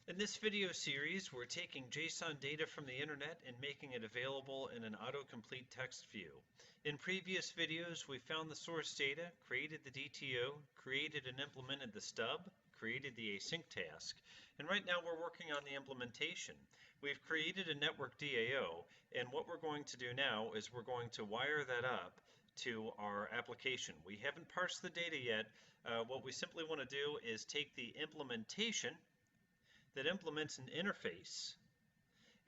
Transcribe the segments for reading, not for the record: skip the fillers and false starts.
In this video series, we're taking JSON data from the internet and making it available in an autocomplete text view. In previous videos, we found the source data, created the DTO, created and implemented the stub, created the async task, and right now we're working on the implementation. We've created a network DAO, and what we're going to do now is we're going to wire that up to our application. We haven't parsed the data yet. What we simply want to do is take the implementation that implements an interface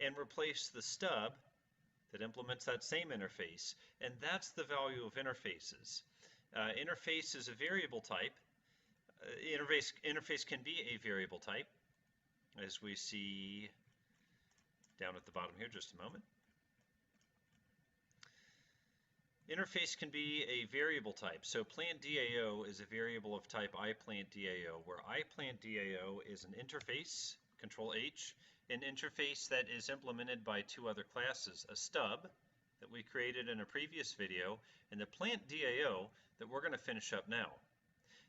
and replace the stub that implements that same interface, and that's the value of interfaces. Interface is a variable type. Interface can be a variable type, as we see down at the bottom here, just a moment. Interface can be a variable type. So plant DAO is a variable of type iPlant DAO, where iPlant DAO is an interface, Control H, an interface that is implemented by two other classes, a stub that we created in a previous video, and the plant DAO that we're going to finish up now.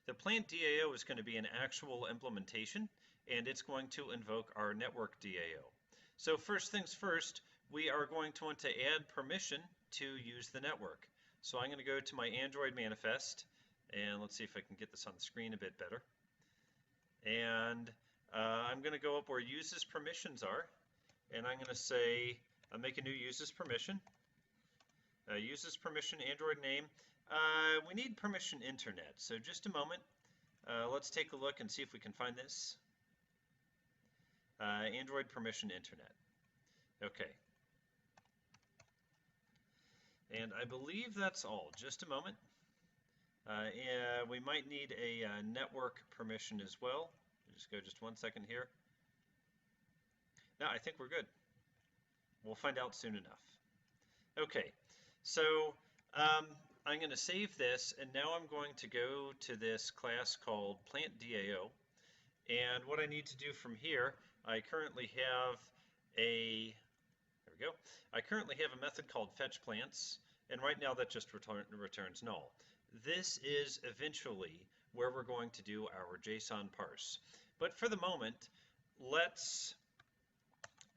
The plant DAO is going to be an actual implementation, and it's going to invoke our network DAO. So first things first, we are going to want to add permission to use the network. So I'm going to go to my Android manifest, and let's see if I can get this on the screen a bit better. And I'm going to go up where uses permissions are, and I'm going to say, make a new uses permission. Uses permission, Android name. We need permission internet, so just a moment. Let's take a look and see if we can find this. Android permission internet. Okay. And I believe that's all. Just a moment. We might need a network permission as well. Just go just 1 second here. No, I think we're good. We'll find out soon enough. Okay, so I'm going to save this, and now I'm going to go to this class called plant DAO. And what I need to do from here, I currently have a I currently have a method called fetch plants, and right now that just returns null. This is eventually where we're going to do our JSON parse. But for the moment, let's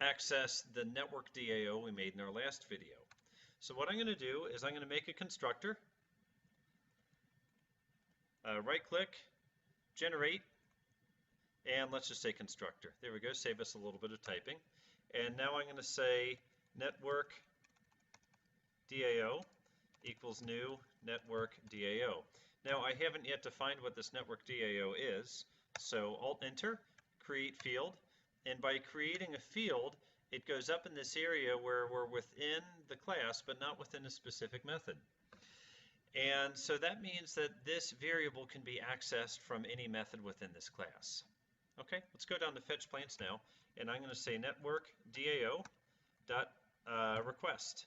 access the network DAO we made in our last video. So what I'm going to do is I'm going to make a constructor, right-click, generate, and let's just say constructor. There we go, save us a little bit of typing. And now I'm going to say network DAO equals new network DAO. Now I haven't yet defined what this network DAO is, so Alt-Enter, create field, and by creating a field, it goes up in this area where we're within the class, but not within a specific method. And so that means that this variable can be accessed from any method within this class. Okay, let's go down to fetch plants now, and I'm going to say network DAO dot request.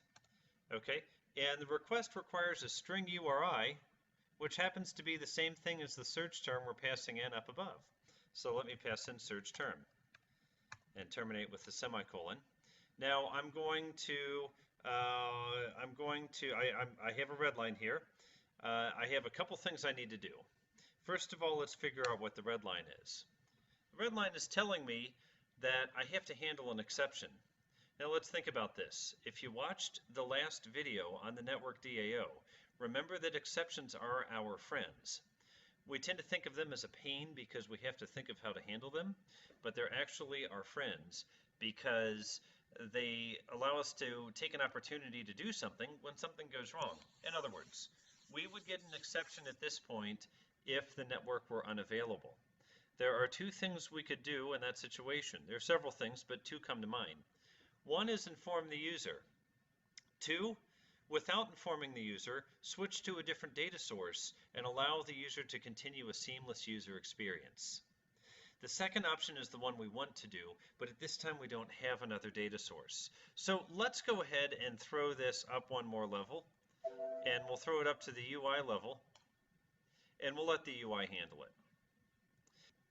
Okay, and the request requires a string URI, which happens to be the same thing as the search term we're passing in up above. So let me pass in search term and terminate with the semicolon. Now I'm going to I have a red line here. I have a couple things I need to do. First of all, let's figure out what the red line is. The red line is telling me that I have to handle an exception. Now let's think about this. If you watched the last video on the network DAO, remember that exceptions are our friends. We tend to think of them as a pain because we have to think of how to handle them, but they're actually our friends because they allow us to take an opportunity to do something when something goes wrong. In other words, we would get an exception at this point if the network were unavailable. There are two things we could do in that situation. There are several things, but two come to mind. One is inform the user. Two, without informing the user, switch to a different data source and allow the user to continue a seamless user experience. The second option is the one we want to do, but at this time we don't have another data source. So let's go ahead and throw this up one more level, and we'll throw it up to the UI level, and we'll let the UI handle it.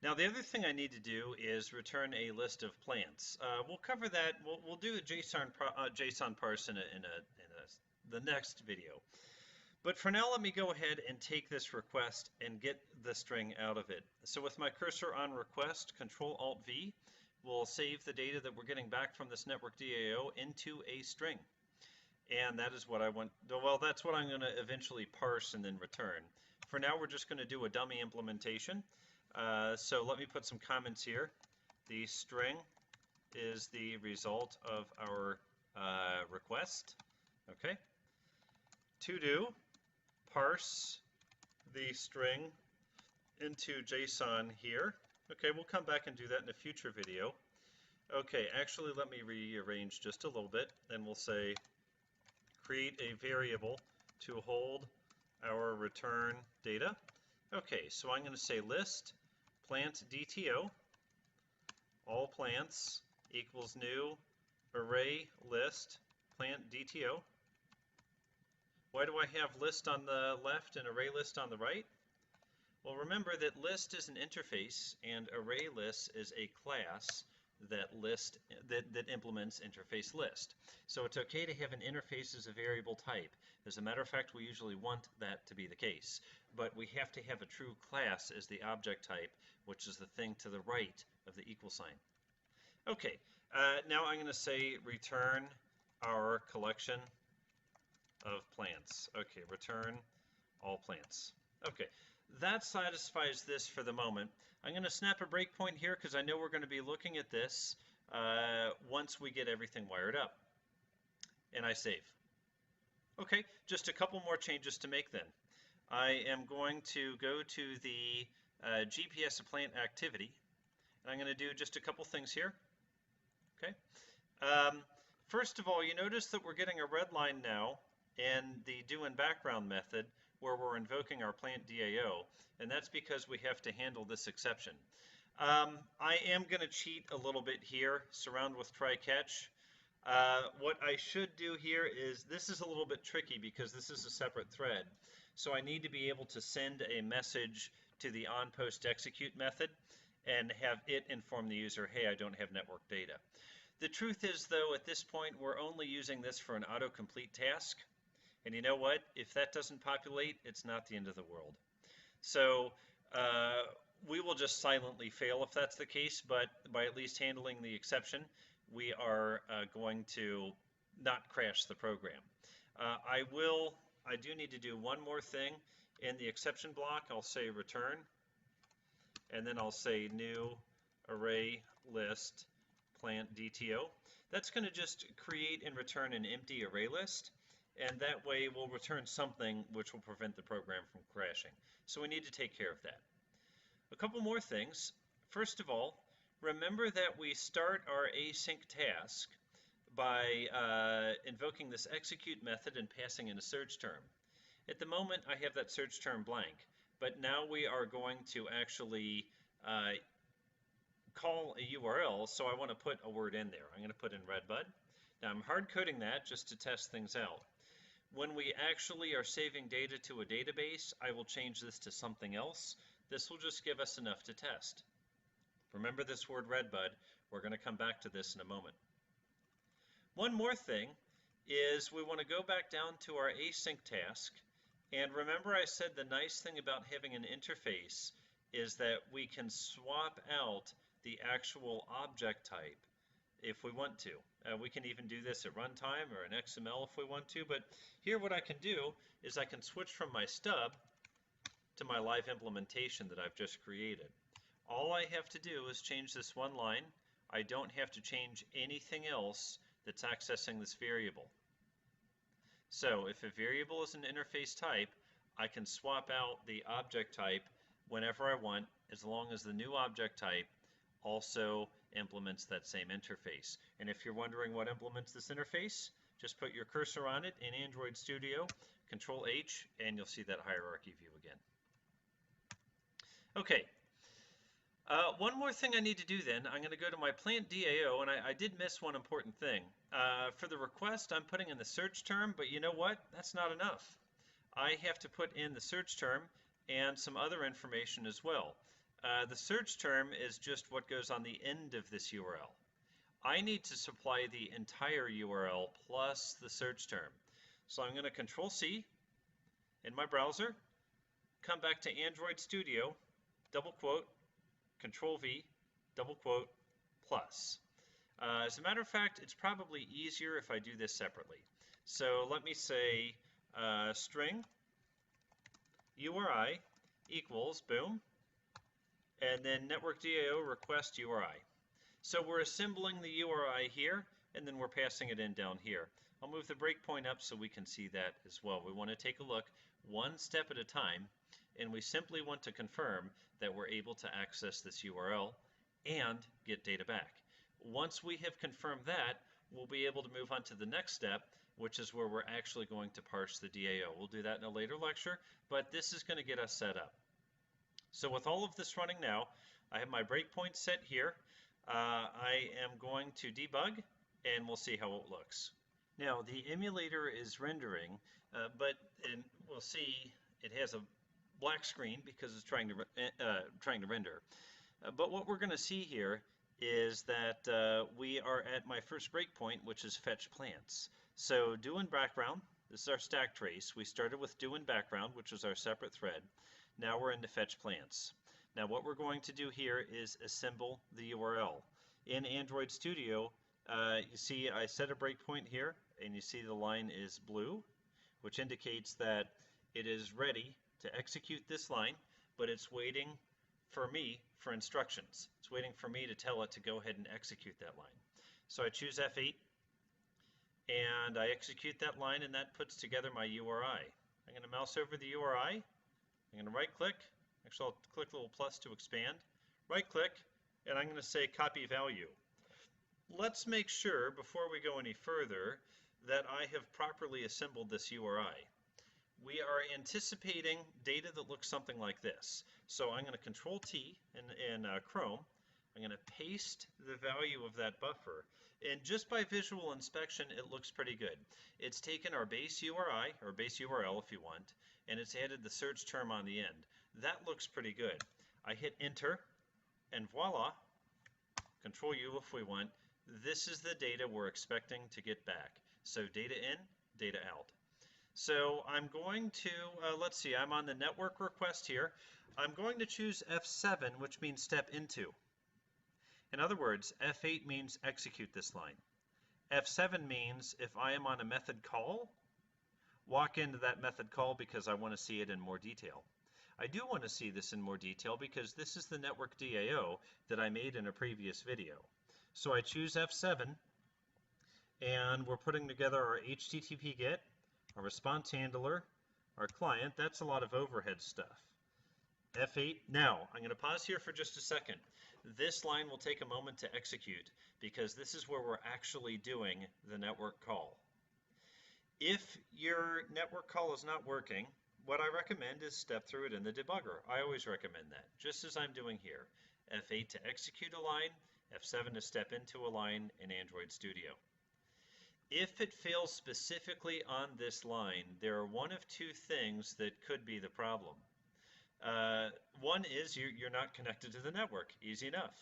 Now the other thing I need to do is return a list of plants. We'll cover that. We'll do a JSON parse in the next video. But for now, let me go ahead and take this request and get the string out of it. So with my cursor on request, Control-Alt-V, will save the data that we're getting back from this network DAO into a string. And that is what I want. Well, that's what I'm going to eventually parse and then return. For now, we're just going to do a dummy implementation. So let me put some comments here. The string is the result of our request. Okay. To do, parse the string into JSON here. Okay, we'll come back and do that in a future video. Okay, actually let me rearrange just a little bit, and we'll say create a variable to hold our return data. Okay, so I'm going to say list plant DTO, all plants equals new array list plant DTO. Why do I have list on the left and array list on the right? Well, remember that list is an interface and array list is a class that implements interface list. So it's okay to have an interface as a variable type. As a matter of fact, we usually want that to be the case. But we have to have a true class as the object type, which is the thing to the right of the equal sign. Okay, now I'm going to say return our collection of plants. Okay, return all plants. Okay, that satisfies this for the moment. I'm going to snap a breakpoint here because I know we're going to be looking at this once we get everything wired up. And I save. Okay, just a couple more changes to make then. I am going to go to the GPS of plant activity, and I'm going to do just a couple things here. Okay. First of all, you notice that we're getting a red line now in the do in background method where we're invoking our plant DAO, and that's because we have to handle this exception. I am going to cheat a little bit here, surround with try catch. What I should do here is, this is a little bit tricky because this is a separate thread. So I need to be able to send a message to the onPostExecute method and have it inform the user, hey, I don't have network data. The truth is, though, at this point, we're only using this for an autocomplete task. And you know what? If that doesn't populate, it's not the end of the world. So we will just silently fail if that's the case, but by at least handling the exception, we are going to not crash the program. I do need to do one more thing. In the exception block, I'll say return, and then I'll say new array list plant DTO. That's going to just create and return an empty array list, and that way we'll return something which will prevent the program from crashing. So we need to take care of that. A couple more things. First of all, remember that we start our async task by invoking this execute method and passing in a search term. At the moment, I have that search term blank, but now we are going to actually call a URL, so I want to put a word in there. I'm going to put in redbud. Now I'm hard coding that just to test things out. When we actually are saving data to a database, I will change this to something else. This will just give us enough to test. Remember this word redbud. We're going to come back to this in a moment. One more thing is we want to go back down to our async task. And remember I said the nice thing about having an interface is that we can swap out the actual object type if we want to. We can even do this at runtime or in XML if we want to, but here what I can do is I can switch from my stub to my live implementation that I've just created. All I have to do is change this one line. I don't have to change anything else that's accessing this variable. So if a variable is an interface type, I can swap out the object type whenever I want, as long as the new object type also implements that same interface. And if you're wondering what implements this interface, just put your cursor on it in Android Studio, Control H, and you'll see that hierarchy view again. Okay. One more thing I need to do then, I'm going to go to my plant DAO, and I did miss one important thing. For the request, I'm putting in the search term, but you know what? That's not enough. I have to put in the search term and some other information as well. The search term is just what goes on the end of this URL. I need to supply the entire URL plus the search term. So I'm going to Control C in my browser, come back to Android Studio, double quote, Control V, double quote, plus. As a matter of fact, it's probably easier if I do this separately. So let me say string URI equals, boom, and then network DAO request URI. So we're assembling the URI here, and then we're passing it in down here. I'll move the breakpoint up so we can see that as well. We want to take a look one step at a time, and we simply want to confirm that we're able to access this URL and get data back. Once we have confirmed that, we'll be able to move on to the next step, which is where we're actually going to parse the DAO. We'll do that in a later lecture, but this is going to get us set up. So with all of this running now, I have my breakpoint set here. I am going to debug, and we'll see how it looks. Now the emulator is rendering, but we'll see it has a black screen because it's trying to render. But what we're going to see here is that we are at my first breakpoint, which is fetch plants. So do in background, this is our stack trace. We started with do in background, which is our separate thread. Now we're into fetch plants. Now what we're going to do here is assemble the URL. In Android Studio, you see I set a breakpoint here, and you see the line is blue, which indicates that it is ready to execute this line, but it's waiting for me for instructions. It's waiting for me to tell it to go ahead and execute that line. So I choose F8, and I execute that line, and that puts together my URI. I'm going to mouse over the URI. I'm going to right-click. Actually, I'll click the little plus to expand. Right-click, and I'm going to say copy value. Let's make sure, before we go any further, that I have properly assembled this URI. We are anticipating data that looks something like this. So I'm going to Control T in Chrome. I'm going to paste the value of that buffer. And just by visual inspection, it looks pretty good. It's taken our base URI, or base URL if you want, and it's added the search term on the end. That looks pretty good. I hit enter, and voila, Control U if we want. This is the data we're expecting to get back. So data in, data out. So I'm going to, let's see, I'm on the network request here. I'm going to choose F7, which means step into. In other words, F8 means execute this line. F7 means if I am on a method call, walk into that method call because I want to see it in more detail. I do want to see this in more detail because this is the network DAO that I made in a previous video. So I choose F7, and we're putting together our HTTP GET, our response handler, our client. That's a lot of overhead stuff. F8. Now, I'm going to pause here for just a second. This line will take a moment to execute because this is where we're actually doing the network call. If your network call is not working, what I recommend is step through it in the debugger. I always recommend that, just as I'm doing here. F8 to execute a line, F7 to step into a line in Android Studio. If it fails specifically on this line, there are one of two things that could be the problem. One is you're not connected to the network, easy enough.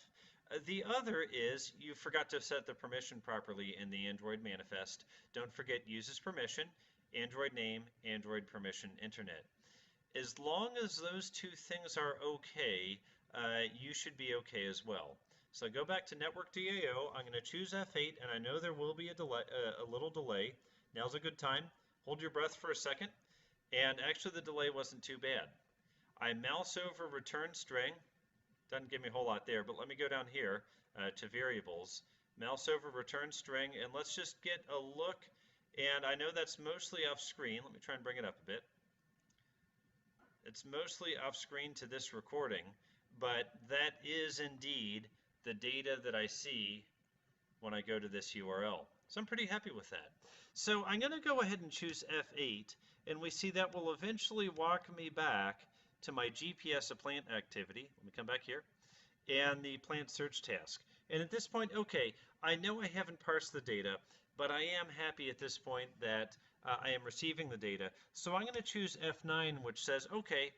The other is you forgot to set the permission properly in the Android manifest. Don't forget uses permission, Android name, Android permission, internet. As long as those two things are okay, you should be okay as well. So go back to network DAO. I'm going to choose F8, and I know there will be a delay, a little delay. Now's a good time. Hold your breath for a second. And actually, the delay wasn't too bad. I mouse over return string. Doesn't give me a whole lot there, but let me go down here to variables. Mouse over return string, and let's just get a look. And I know that's mostly off screen. Let me try and bring it up a bit. It's mostly off screen to this recording, but that is indeed the data that I see when I go to this URL. So I'm pretty happy with that. So I'm going to go ahead and choose F8, and we see that will eventually walk me back to my GPS a plant activity. Let me come back here, and the plant search task. And at this point, okay, I know I haven't parsed the data, but I am happy at this point that I am receiving the data. So I'm going to choose F9, which says, okay,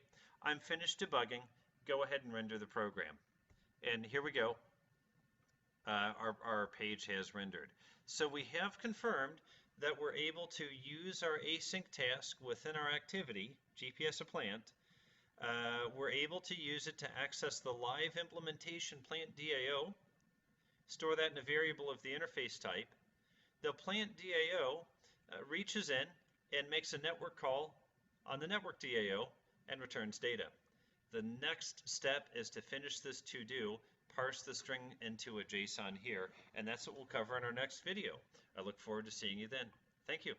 I'm finished debugging. Go ahead and render the program. And here we go. Our page has rendered. So we have confirmed that we're able to use our async task within our activity, GPS a plant. We're able to use it to access the live implementation plant DAO. store that in a variable of the interface type. The plant DAO reaches in and makes a network call on the network DAO and returns data. The next step is to finish this to-do, parse the string into a JSON here, and that's what we'll cover in our next video. I look forward to seeing you then. Thank you.